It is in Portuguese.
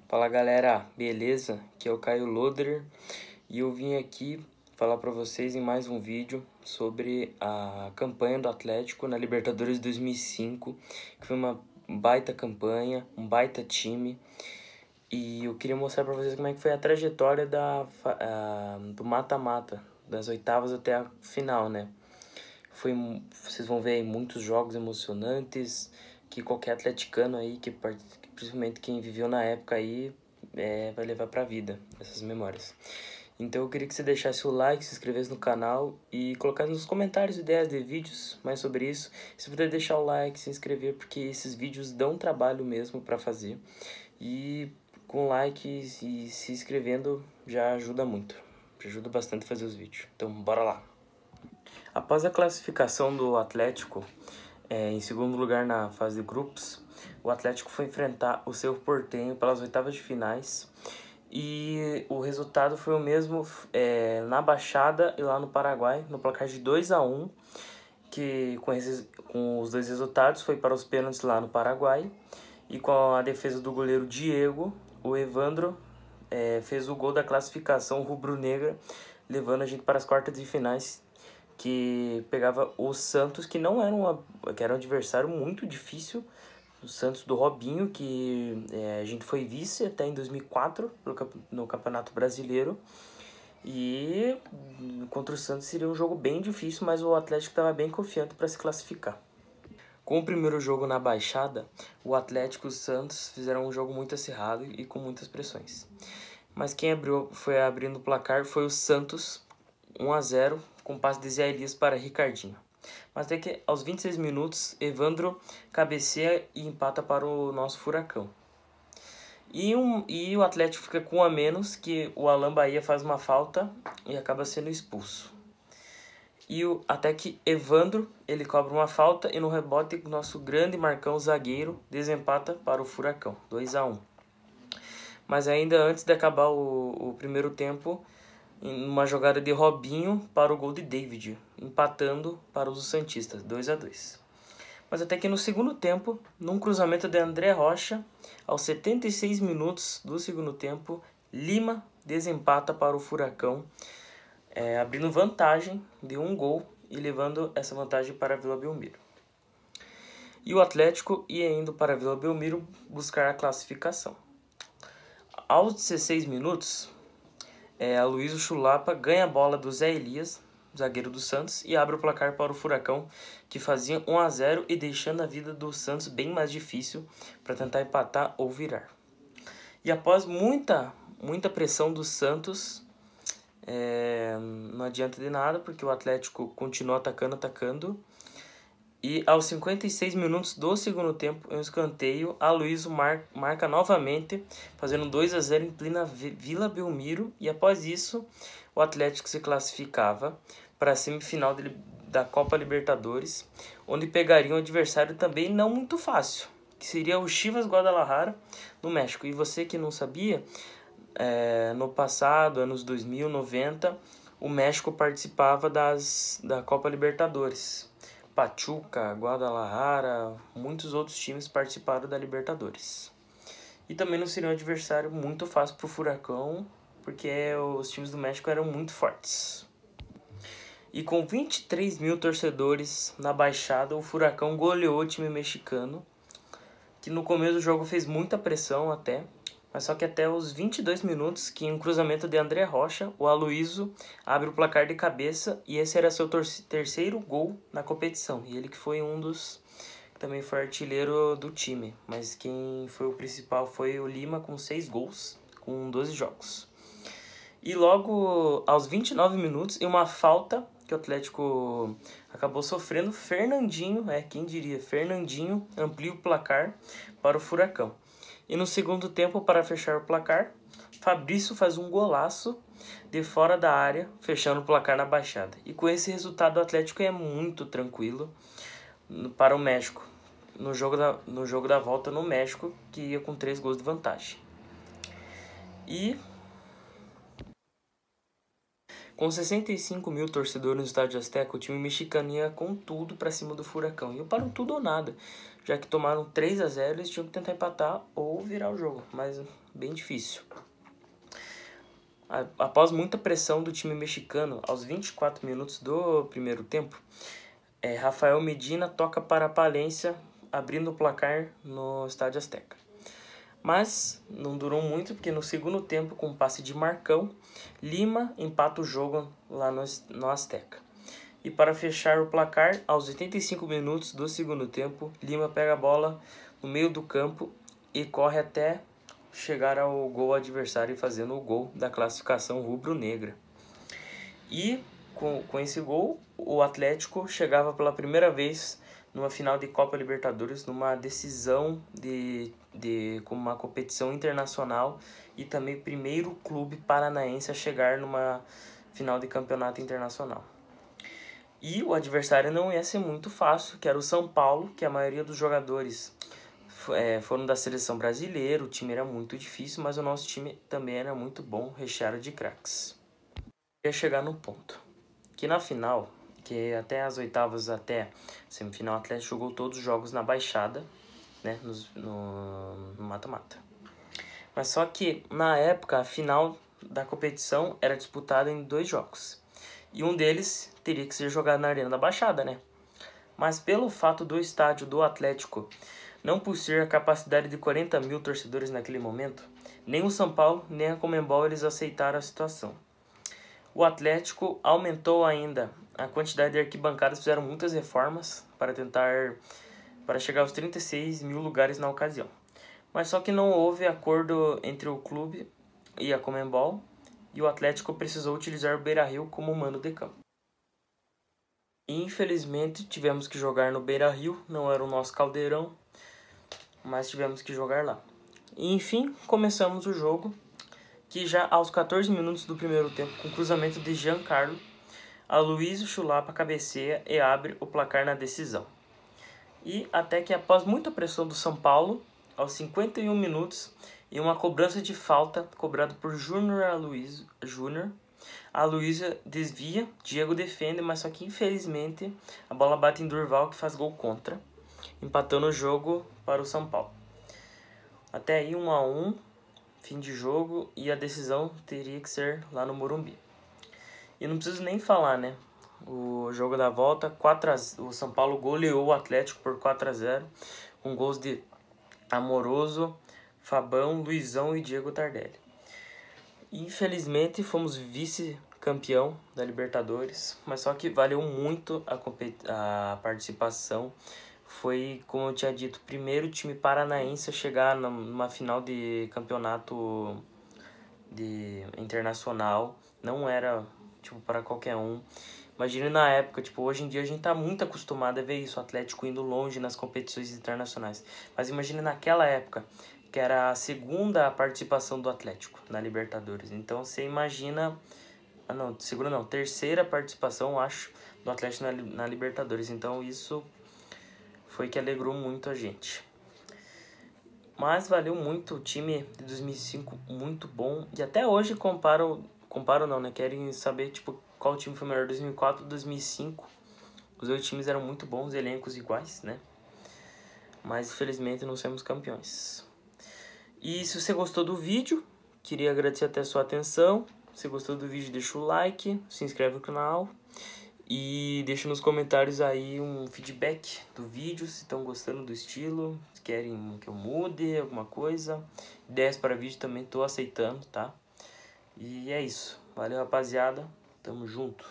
Fala galera, beleza? Aqui é o Caio Loderer e eu vim aqui falar para vocês em mais um vídeo sobre a campanha do Atlético na Libertadores 2005, que foi uma baita campanha, um baita time, e eu queria mostrar para vocês como é que foi a trajetória do mata-mata, das oitavas até a final, né? Vocês vão ver aí muitos jogos emocionantes que qualquer atleticano aí, principalmente quem viveu na época aí, vai levar pra vida essas memórias. Então eu queria que você deixasse o like, se inscrevesse no canal e colocasse nos comentários ideias de vídeos mais sobre isso. Se puder deixar o like, se inscrever, porque esses vídeos dão trabalho mesmo pra fazer. E com like e se inscrevendo já ajuda muito. Já ajuda bastante a fazer os vídeos. Então bora lá! Após a classificação do Atlético em segundo lugar na fase de grupos, o Atlético foi enfrentar o Cerro Porteño pelas oitavas de finais e o resultado foi o mesmo na Baixada e lá no Paraguai, no placar de 2-1, que com os dois resultados foi para os pênaltis lá no Paraguai, e com a defesa do goleiro Diego, o Evandro fez o gol da classificação rubro-negra, levando a gente para as quartas de finais, que pegava o Santos, que era um adversário muito difícil, o Santos do Robinho, que a gente foi vice até em 2004 no Campeonato Brasileiro, e contra o Santos seria um jogo bem difícil, mas o Atlético estava bem confiante para se classificar. Com o primeiro jogo na Baixada, o Atlético e o Santos fizeram um jogo muito acirrado e com muitas pressões. Mas quem foi abrindo o placar foi o Santos, 1-0, com passe de Zé Elias para Ricardinho. Mas até que aos 26 minutos, Evandro cabeceia e empata para o nosso Furacão. E o Atlético fica com um a menos, que o Alan Bahia faz uma falta e acaba sendo expulso. Até que Evandro, ele cobra uma falta e no rebote o nosso grande Marcão, zagueiro, desempata para o Furacão, 2-1. Mas ainda antes de acabar o primeiro tempo, em uma jogada de Robinho para o gol de David, empatando para os santistas, 2-2. Mas até que no segundo tempo, num cruzamento de André Rocha, aos 76 minutos do segundo tempo, Lima desempata para o Furacão, abrindo vantagem de um gol e levando essa vantagem para a Vila Belmiro. E o Atlético ia indo para a Vila Belmiro buscar a classificação. Aos 16 minutos, Aloysio Chulapa ganha a bola do Zé Elias, zagueiro do Santos, e abre o placar para o Furacão, que fazia 1-0 e deixando a vida do Santos bem mais difícil para tentar empatar ou virar. E após muita pressão do Santos, não adianta de nada, porque o Atlético continua atacando. E aos 56 minutos do segundo tempo, em um escanteio, Aloysio marca novamente, fazendo 2-0 em plena Vila Belmiro. E após isso, o Atlético se classificava para a semifinal da Copa Libertadores, onde pegaria um adversário também não muito fácil, que seria o Chivas Guadalajara, no México. E você que não sabia, no passado, anos 2000, 90, o México participava da Copa Libertadores. Pachuca, Guadalajara, muitos outros times participaram da Libertadores. E também não seria um adversário muito fácil para o Furacão, porque os times do México eram muito fortes. E com 23 mil torcedores na Baixada, o Furacão goleou o time mexicano, que no começo do jogo fez muita pressão até, mas só que até os 22 minutos, que em um cruzamento de André Rocha, o Aloysio abre o placar de cabeça, e esse era seu terceiro gol na competição. E ele que foi que também foi artilheiro do time, mas quem foi o principal foi o Lima, com 6 gols, com 12 jogos. E logo aos 29 minutos, em uma falta que o Atlético acabou sofrendo, Fernandinho, quem diria, Fernandinho amplia o placar para o Furacão. E no segundo tempo, para fechar o placar, Fabrício faz um golaço de fora da área, fechando o placar na Baixada. E com esse resultado, o Atlético é muito tranquilo para o México, no jogo da volta no México, que ia com 3 gols de vantagem. E com 65 mil torcedores no Estádio Azteca, o time mexicano ia com tudo para cima do Furacão. E para o tudo ou nada, já que tomaram 3 a 0, eles tinham que tentar empatar ou virar o jogo, mas bem difícil. Após muita pressão do time mexicano, aos 24 minutos do primeiro tempo, Rafael Medina toca para a Palencia, abrindo o placar no Estádio Azteca. Mas não durou muito, porque no segundo tempo, com o passe de Marcão, Lima empata o jogo lá no Azteca. E para fechar o placar, aos 85 minutos do segundo tempo, Lima pega a bola no meio do campo e corre até chegar ao gol adversário, fazendo o gol da classificação rubro-negra. E com esse gol, o Atlético chegava pela primeira vez numa final de Copa Libertadores, numa decisão com uma competição internacional, e também primeiro clube paranaense a chegar numa final de campeonato internacional. E o adversário não ia ser muito fácil, que era o São Paulo, que a maioria dos jogadores foram da seleção brasileira. O time era muito difícil, mas o nosso time também era muito bom, recheado de craques. Ia chegar no ponto que na final, que até as oitavas, até semifinal, o Atlético jogou todos os jogos na Baixada, né, no mata-mata. Mas só que na época a final da competição era disputada em 2 jogos, e um deles teria que ser jogado na Arena da Baixada, né? Mas pelo fato do estádio do Atlético não possuir a capacidade de 40 mil torcedores naquele momento, nem o São Paulo nem a Conmebol eles aceitaram a situação. O Atlético aumentou ainda a quantidade de arquibancadas, fizeram muitas reformas para chegar aos 36 mil lugares na ocasião. Mas só que não houve acordo entre o clube e a Conmebol, e o Atlético precisou utilizar o Beira-Rio como mando de campo. Infelizmente tivemos que jogar no Beira-Rio, não era o nosso caldeirão, mas tivemos que jogar lá. E, enfim, começamos o jogo, que já aos 14 minutos do primeiro tempo, com cruzamento de Giancarlo, Aloysio Chulapa cabeceia e abre o placar na decisão. E até que após muita pressão do São Paulo, aos 51 minutos, e uma cobrança de falta cobrada por Júnior Aloysio, Aloysio desvia, Diego defende, mas só que infelizmente a bola bate em Durval, que faz gol contra, empatando o jogo para o São Paulo. Até aí 1 a 1, fim de jogo, e a decisão teria que ser lá no Morumbi. E não preciso nem falar, né? O jogo da volta, o São Paulo goleou o Atlético por 4 a 0, com gols de Amoroso, Fabão, Luizão e Diego Tardelli. Infelizmente fomos vice-campeão da Libertadores, mas só que valeu muito a participação. Foi, como eu tinha dito, o primeiro time paranaense a chegar numa final de campeonato internacional. Não era para qualquer um. Imagine na época, hoje em dia a gente tá muito acostumado a ver isso, o Atlético indo longe nas competições internacionais. Mas imagine naquela época, que era a segunda participação do Atlético na Libertadores. Então você imagina... terceira participação, acho, do Atlético na Libertadores. Então isso foi que alegrou muito a gente. Mas valeu muito, o time de 2005 muito bom. E até hoje comparo não, né? Querem saber qual time foi melhor, 2004 ou 2005. Os dois times eram muito bons, elencos iguais, né? Mas infelizmente não somos campeões. E se você gostou do vídeo, queria agradecer até a sua atenção. Se você gostou do vídeo, deixa o like, se inscreve no canal. E deixa nos comentários aí um feedback do vídeo, se estão gostando do estilo, se querem que eu mude alguma coisa. Ideias para vídeo também estou aceitando, tá? E é isso. Valeu, rapaziada. Tamo junto.